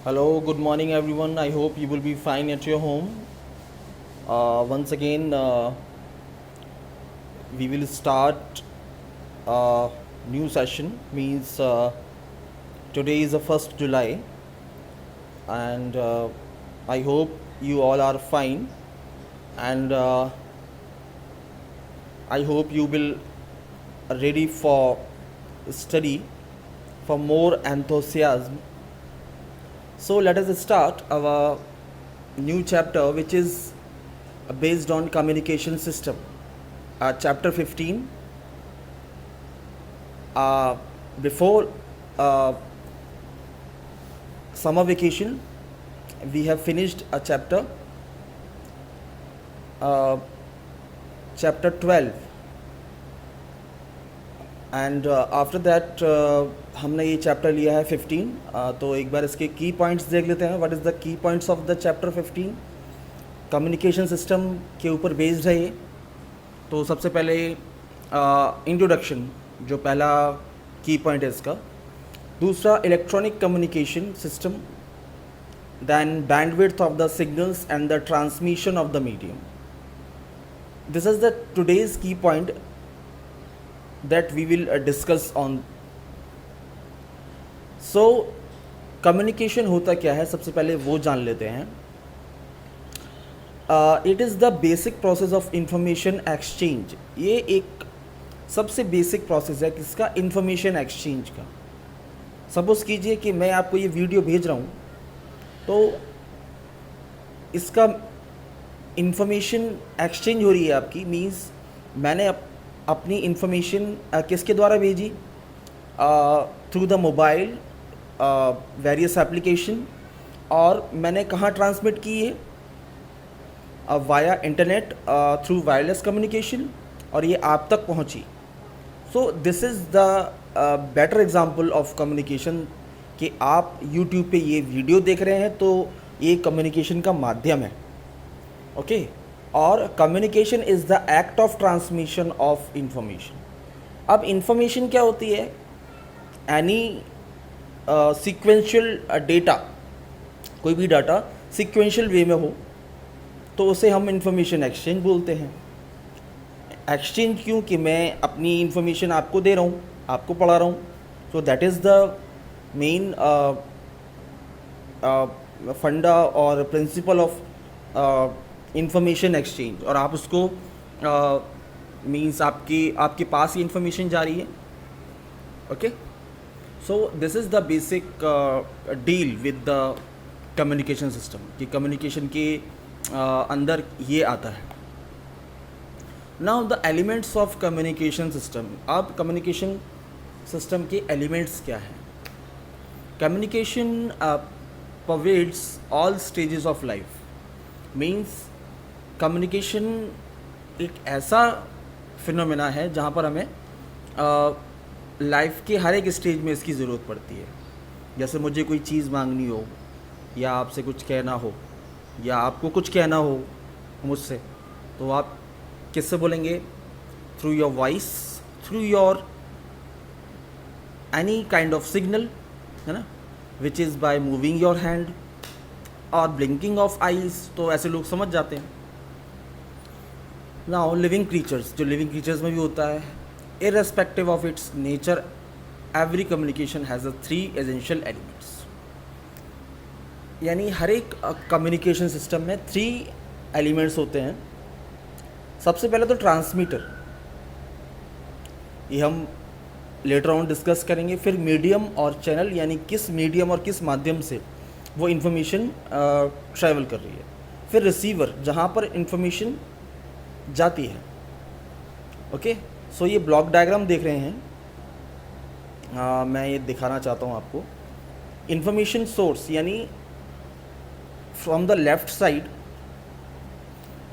Hello, good morning everyone. I hope you will be fine at your home. Once again, we will start a new session. Means today is the 1st July, and I hope you all are fine. And I hope you will ready for study for more enthusiasm. So let us start our new chapter, which is based on communication system. Chapter 15. Uh, before uh, summer vacation, we have finished a chapter, uh, chapter 12, and after that हमने ये chapter लिया है 15. तो एक बार इसके की points देख लेते हैं. What is the key points of the chapter 15? Communication system के ऊपर बेस्ड है ये. तो सबसे पहले इंट्रोडक्शन जो पहला की पॉइंट है इसका. दूसरा, electronic communication system. Then bandwidth of the signals and the transmission of the medium. This is the todays key point that we will discuss on. So communication होता क्या है, सबसे पहले वो जान लेते हैं. It is the basic process of information exchange. ये एक सबसे बेसिक प्रोसेस है किसका? इंफॉर्मेशन एक्सचेंज का. सपोज कीजिए कि मैं आपको ये वीडियो भेज रहा हूँ, तो इसका इंफॉर्मेशन एक्सचेंज हो रही है आपकी. मीन्स मैंने अपनी इंफॉर्मेशन किसके द्वारा भेजी? Through the mobile, various application. और मैंने कहाँ ट्रांसमिट की है? Via internet, through wireless communication, और ये आप तक पहुँची. सो this is the better example of communication कि आप यूट्यूब पे ये वीडियो देख रहे हैं, तो ये कम्युनिकेशन का माध्यम है. ओके. और communication is the act of transmission of information. अब इंफॉर्मेशन क्या होती है? एनी सीक्वेंशियल डेटा, कोई भी डाटा सीक्वेंशियल वे में हो तो उसे हम इंफॉर्मेशन एक्सचेंज बोलते हैं. एक्सचेंज क्यों? कि मैं अपनी इंफॉर्मेशन आपको दे रहा हूँ, आपको पढ़ा रहा हूँ. So that is the main फंडा और प्रिंसिपल ऑफ इंफॉर्मेशन एक्सचेंज. और आप उसको मीन्स आपके पास ही इंफॉर्मेशन जा रही है. Okay. So this is the basic deal with the communication system कि कम्युनिकेशन के अंदर ये आता है. Now the elements of communication system. अब कम्युनिकेशन सिस्टम के एलिमेंट्स क्या हैं? Communication pervades all stages of life. Means communication एक ऐसा फिनोमेना है जहाँ पर हमें लाइफ के हर एक स्टेज में इसकी ज़रूरत पड़ती है. जैसे मुझे कोई चीज़ मांगनी हो, या आपसे कुछ कहना हो, या आपको कुछ कहना हो मुझसे, तो आप किससे बोलेंगे? Through your voice, through your any kind of signal, है ना, which is by moving your hand और ब्लिंकिंग ऑफ आईज. तो ऐसे लोग समझ जाते हैं. नाउ लिविंग क्रीचर्स, जो लिविंग क्रीचर्स में भी होता है, irrespective of its nature, every communication has a 3 essential elements. यानी हर एक कम्युनिकेशन सिस्टम में 3 एलिमेंट्स होते हैं. सबसे पहले तो ट्रांसमीटर, ये हम लेटर ऑन डिस्कस करेंगे. फिर मीडियम और चैनल, यानी किस मीडियम और किस माध्यम से वो इन्फॉर्मेशन ट्रैवल कर रही है. फिर रिसीवर, जहाँ पर इन्फॉर्मेशन जाती है. ओके. सो ये ब्लॉक डायग्राम देख रहे हैं, मैं ये दिखाना चाहता हूँ आपको. इन्फॉर्मेशन सोर्स, यानी from the left side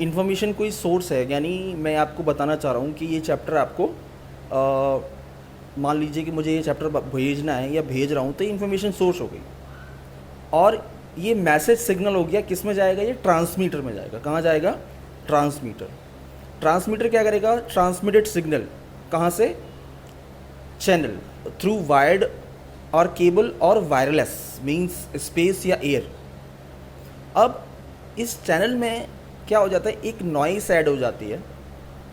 information कोई सोर्स है. यानी मैं आपको बताना चाह रहा हूँ कि ये चैप्टर आपको मान लीजिए कि मुझे ये चैप्टर भेजना है या भेज रहा हूँ, तो ये इन्फॉर्मेशन सोर्स हो गई. और ये मैसेज सिग्नल हो गया, किस में जाएगा? ये ट्रांसमीटर में जाएगा. कहाँ जाएगा? ट्रांसमीटर. ट्रांसमीटर क्या करेगा? ट्रांसमिटेड सिग्नल कहाँ से? चैनल, थ्रू वायर्ड और केबल और वायरलेस मींस स्पेस या एयर। अब इस चैनल में क्या हो जाता है, एक नॉइस ऐड हो जाती है।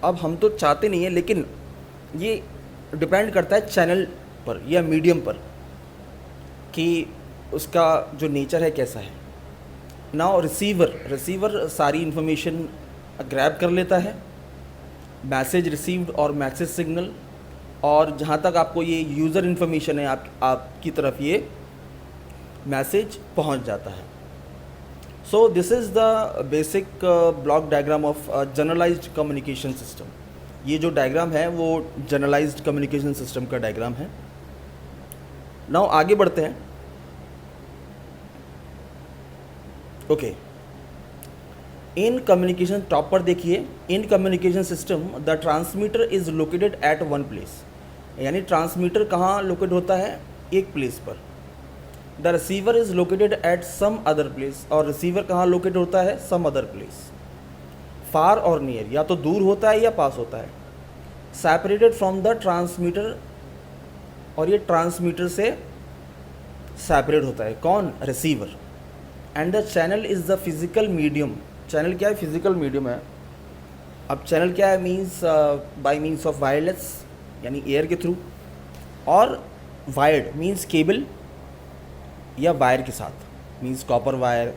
अब हम तो चाहते नहीं है, लेकिन ये डिपेंड करता है चैनल पर या मीडियम पर कि उसका जो नेचर है कैसा है। नाउ रिसीवर सारी इन्फॉर्मेशन ग्रैब कर लेता है, मैसेज रिसीव्ड और मैसेज सिग्नल, और जहाँ तक आपको ये यूज़र इन्फॉर्मेशन है आपकी तरफ ये मैसेज पहुँच जाता है। So this is the basic block diagram of generalized communication system. ये जो डायग्राम है वो जनरलाइज्ड कम्युनिकेशन सिस्टम का डायग्राम है। नाउ आगे बढ़ते हैं। ओके, इन कम्युनिकेशन टॉप पर देखिए, in communication system the transmitter is located at one place, यानी ट्रांसमीटर कहाँ लोकेट होता है, एक प्लेस पर। The receiver is located at some other place, और रिसीवर कहाँ लोकेट होता है, सम अदर प्लेस। फार और नियर, या तो दूर होता है या पास होता है। सेपरेटेड फ्रॉम द ट्रांसमीटर, और ये ट्रांसमीटर से सेपरेट होता है, कौन, receiver. And the channel is the physical medium, channel क्या है, फिजिकल मीडियम है। अब चैनल क्या है, means by means of wireless यानी एयर के थ्रू, और वायर्ड मीन्स केबल या वायर के साथ, means copper wire,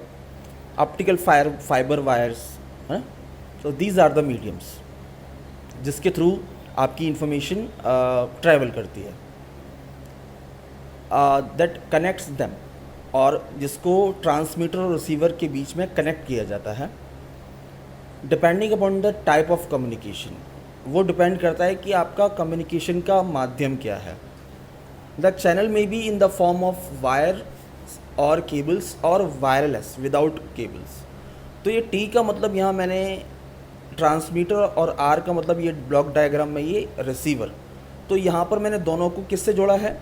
optical fibre wires, हैं। So these are the mediums जिसके थ्रू आपकी इंफॉर्मेशन ट्रैवल करती है, दैट कनेक्ट्स देम, और जिसको ट्रांसमीटर और रिसीवर के बीच में कनेक्ट किया जाता है। Depending upon the type of communication, वो डिपेंड करता है कि आपका कम्युनिकेशन का माध्यम क्या है। द चैनल में be in the form of wire और केबल्स, और वायरलेस विदाउट केबल्स। तो ये टी का मतलब यहाँ मैंने ट्रांसमीटर, और आर का मतलब ये ब्लॉक डायग्राम में ये रिसीवर। तो यहाँ पर मैंने दोनों को किससे जोड़ा है,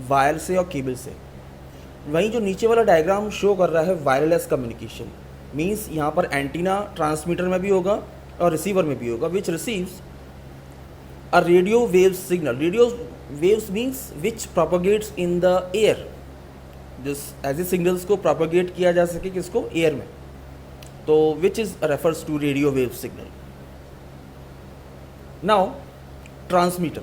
वायर से और केबल से। वहीं जो नीचे वाला डायग्राम शो कर रहा है वायरलेस कम्युनिकेशन, मीन्स यहाँ पर एंटीना ट्रांसमीटर में भी होगा और रिसीवर में भी होगा, which receives a radio wave signal. Radio waves means which propagates in the air, जिस ऐसे सिग्नल्स को प्रोपोगेट किया जा सके किसको, एयर में, तो which is refers to radio wave signal. Now transmitter,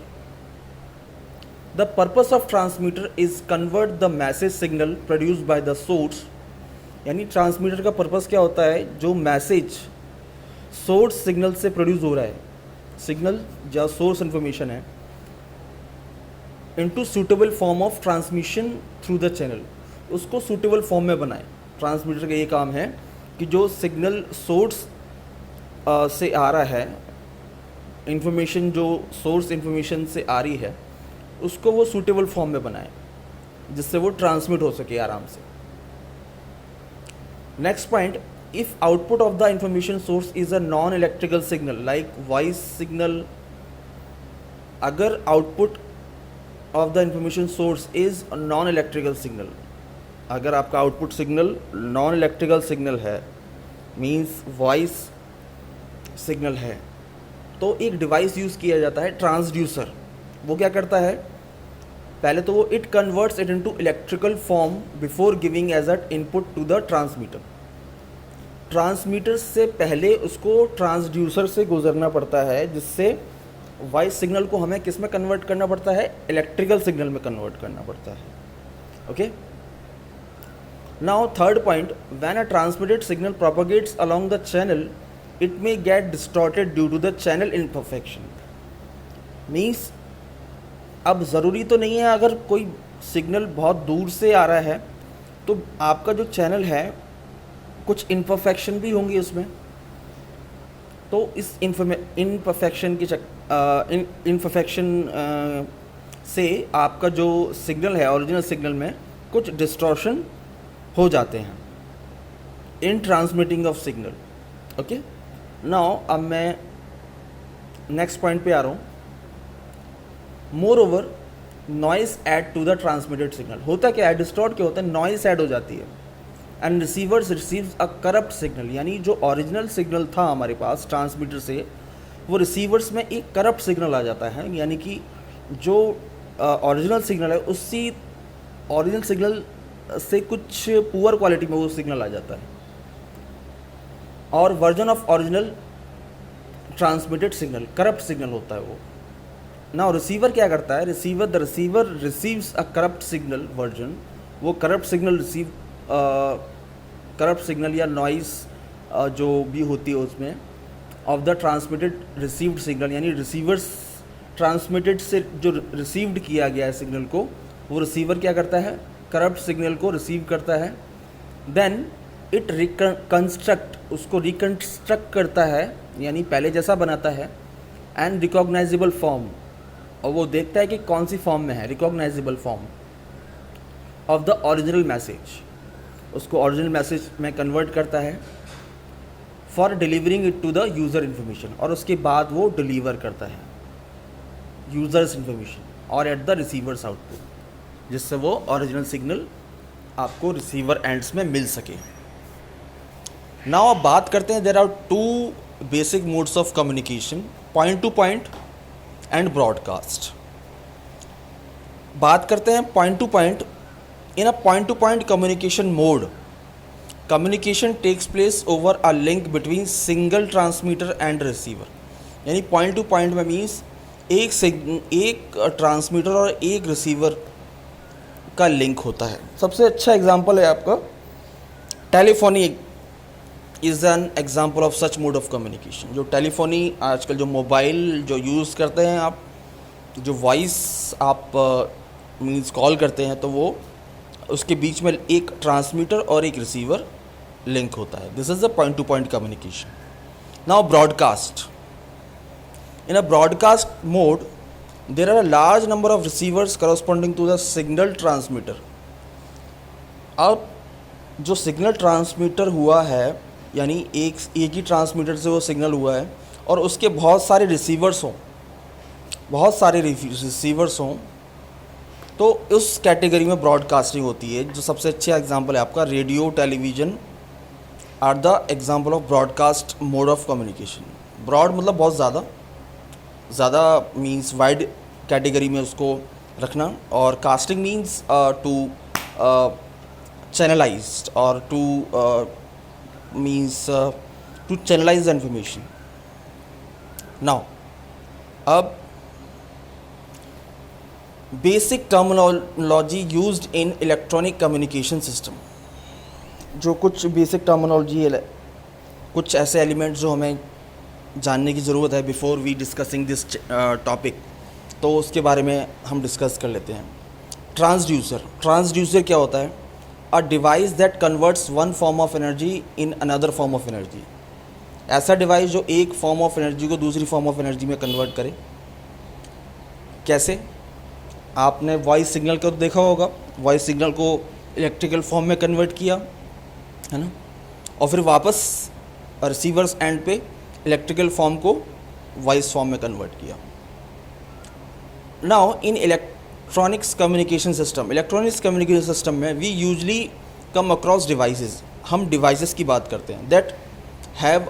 the purpose of transmitter is convert the message signal produced by the source, यानी ट्रांसमीटर का पर्पस क्या होता है, जो मैसेज सोर्स सिग्नल से प्रोड्यूस हो रहा है, सिग्नल या सोर्स इंफॉर्मेशन है, into suitable form of transmission through the channel, उसको सूटेबल फॉर्म में बनाए। ट्रांसमीटर का ये काम है कि जो सिग्नल सोर्स से आ रहा है, इंफॉर्मेशन जो सोर्स इंफॉर्मेशन से आ रही है, उसको वो सूटेबल फॉर्म में बनाए जिससे वो ट्रांसमिट हो सके आराम से। Next point, if output of the information source is a non electrical signal like voice signal, अगर output of the information source is non electrical signal, अगर आपका output signal non electrical signal है, means voice signal है, तो एक device use किया जाता है ट्रांसड्यूसर। वो क्या करता है, पहले तो वो it converts it into electrical form before giving as a input to the transmitter. Transmitter से पहले उसको ट्रांसड्यूसर से गुजरना पड़ता है, जिससे वॉइस सिग्नल को हमें किस में कन्वर्ट करना पड़ता है, इलेक्ट्रिकल सिग्नल में कन्वर्ट करना पड़ता है। Okay, now third point, when a transmitted signal propagates along the channel it may get distorted due to the channel imperfection. Means अब ज़रूरी तो नहीं है अगर कोई सिग्नल बहुत दूर से आ रहा है तो आपका जो चैनल है कुछ इम्परफेक्शन भी होंगी उसमें, तो इस इम्परफेक्शन की इम्परफेक्शन से आपका जो सिग्नल है ओरिजिनल सिग्नल में कुछ डिस्टॉर्शन हो जाते हैं in transmitting of signal. Okay, now अब मैं नेक्स्ट पॉइंट पे आ रहा हूँ। Moreover noise add to the transmitted signal, होता क्या है, डिस्टॉर्ट क्या होता है, नॉइस ऐड हो जाती है। And receivers receives a corrupt signal, यानी जो ओरिजिनल सिग्नल था हमारे पास ट्रांसमीटर से, वो रिसीवर्स में एक करप्ट सिग्नल आ जाता है, यानी कि जो ओरिजिनल सिग्नल है उसी ओरिजिनल सिग्नल से कुछ पुअर क्वालिटी में वो सिग्नल आ जाता है, और version of original transmitted signal corrupt signal होता है वो ना। रिसीवर क्या करता है, the receiver receives a corrupt signal version, वो corrupt signal receive corrupt signal या नॉइस जो भी होती है उसमें of the transmitted received signal, यानी रिसीवर्स ट्रांसमिटेड से जो रिसीव्ड किया गया है सिग्नल को, वो रिसीवर क्या करता है, करप्ट सिग्नल को रिसीव करता है। देन इट रिकंस्ट्रक्ट, उसको रिकंस्ट्रक्ट करता है, यानी पहले जैसा बनाता है, एंड रिकॉग्नाइजेबल फॉर्म, और वो देखता है कि कौन सी फॉर्म में है, recognizable form of the original message, उसको ओरिजिनल मैसेज में कन्वर्ट करता है for delivering it to the user information, और उसके बाद वो डिलीवर करता है यूज़र्स इन्फॉर्मेशन और एट द रिसीवर्स आउटपुट, जिससे वो ओरिजिनल सिग्नल आपको रिसीवर एंड्स में मिल सके। नाउ अब बात करते हैं, there are two basic modes of communication, point to point and broadcast. बात करते हैं point to point. In a point to point communication mode, communication takes place over a link between single transmitter and receiver, यानी point to point में means एक transmitter और एक receiver का link होता है। सबसे अच्छा एग्जांपल है आपका telephony is an example of such mode of communication. जो टेलीफोनी आजकल जो मोबाइल जो यूज़ करते हैं आप, जो वॉइस आप मीन्स कॉल करते हैं, तो वो उसके बीच में एक ट्रांसमीटर और एक रिसीवर लिंक होता है। This is the point to point communication. Now broadcast. In a broadcast mode, there are a large number of receivers corresponding to the signal transmitter. अब जो सिग्नल ट्रांसमीटर हुआ है, यानी एक ही ट्रांसमीटर से वो सिग्नल हुआ है, और उसके बहुत सारे रिसीवर्स हों, तो उस कैटेगरी में ब्रॉडकास्टिंग होती है। जो सबसे अच्छा एग्जांपल है आपका radio, television are the example of broadcast mode of communication. Broad मतलब बहुत ज़्यादा मीन्स वाइड कैटेगरी में उसको रखना, और कास्टिंग मीन्स टू चैनलाइज्ड और to means to channelise the information. Now अब basic terminology used in electronic communication system. जो कुछ बेसिक टर्मिनोलॉजी है, कुछ ऐसे एलिमेंट्स जो हमें जानने की ज़रूरत है before we discussing this topic, तो उसके बारे में हम डिस्कस कर लेते हैं। ट्रांसड्यूसर क्या होता है? A device that converts one form of energy in another form of energy. ऐसा डिवाइस जो एक फॉर्म ऑफ एनर्जी को दूसरी फॉर्म ऑफ एनर्जी में कन्वर्ट करे। कैसे? आपने वॉइस सिग्नल को देखा होगा, वॉइस सिग्नल को इलेक्ट्रिकल फॉर्म में कन्वर्ट किया है ना, और फिर वापस रिसीवर्स एंड पे इलेक्ट्रिकल फॉर्म को वॉइस फॉर्म में कन्वर्ट किया। Now in electronics communication system में we usually come across devices. हम डिवाइसेस की बात करते हैं that have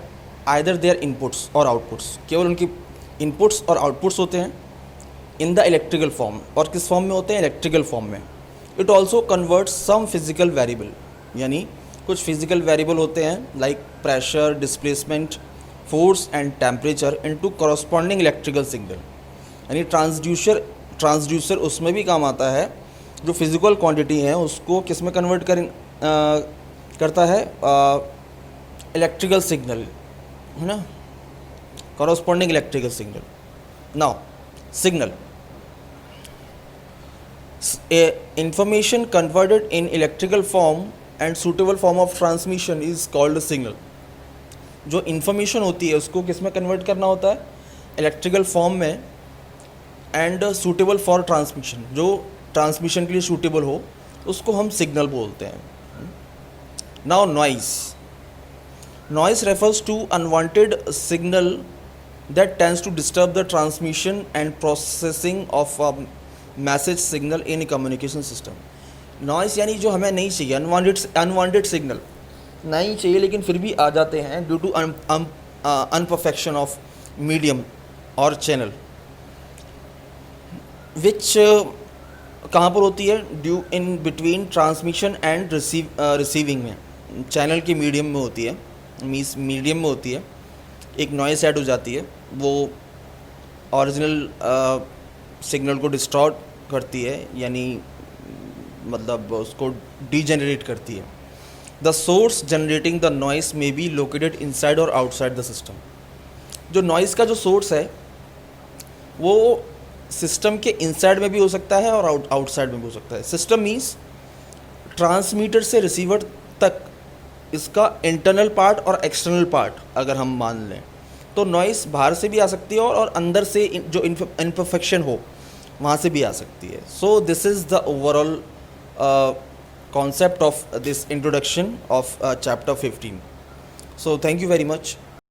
either their inputs और आउटपुट्स। केवल उनकी इनपुट्स और आउटपुट्स होते हैं इन द इलेक्ट्रिकल फॉर्म। और किस फॉर्म में होते हैं? इलेक्ट्रिकल फॉर्म में। It also converts some physical variable, यानी कुछ फिजिकल वेरिएबल होते हैं like pressure, displacement, force and temperature into corresponding electrical signal. यानी ट्रांसड्यूसर उसमें भी काम आता है, जो फिजिकल क्वांटिटी है उसको किस में कन्वर्ट करता है? इलेक्ट्रिकल सिग्नल, है ना, corresponding electrical signal. Now signal, information converted in electrical form and suitable form of transmission is called signal। जो इन्फॉर्मेशन होती है उसको किस में कन्वर्ट करना होता है? इलेक्ट्रिकल फॉर्म में, एंड सूटेबल फॉर ट्रांसमिशन, जो ट्रांसमिशन के लिए सूटेबल हो उसको हम सिग्नल बोलते हैं। Now noise refers to unwanted signal that tends to disturb the transmission and processing of a message signal in a communication system। Noise यानी जो हमें नहीं चाहिए, अनवांटेड सिग्नल नहीं चाहिए लेकिन फिर भी आ जाते हैं ड्यू टू अनपरफेक्शन ऑफ मीडियम और चैनल, विच कहाँ पर होती है? Due in between transmission and receiving में, चैनल के मीडियम में होती है, मीडियम में होती है। एक नॉइस ऐड हो जाती है, वो ओरिजिनल सिग्नल को डिस्टॉर्ट करती है, यानी मतलब उसको डीजेनरेट करती है। The source generating the noise may be located inside और आउटसाइड द सिस्टम। जो नॉइस का जो सोर्स है वो सिस्टम के इनसाइड में भी हो सकता है और आउटसाइड में भी हो सकता है। सिस्टम मीन्स ट्रांसमीटर से रिसीवर तक इसका इंटरनल पार्ट और एक्सटर्नल पार्ट अगर हम मान लें तो नॉइस बाहर से भी आ सकती है और अंदर से जो इम्परफेक्शन हो वहाँ से भी आ सकती है। So this is the overall concept of this introduction of chapter 15. So thank you very much.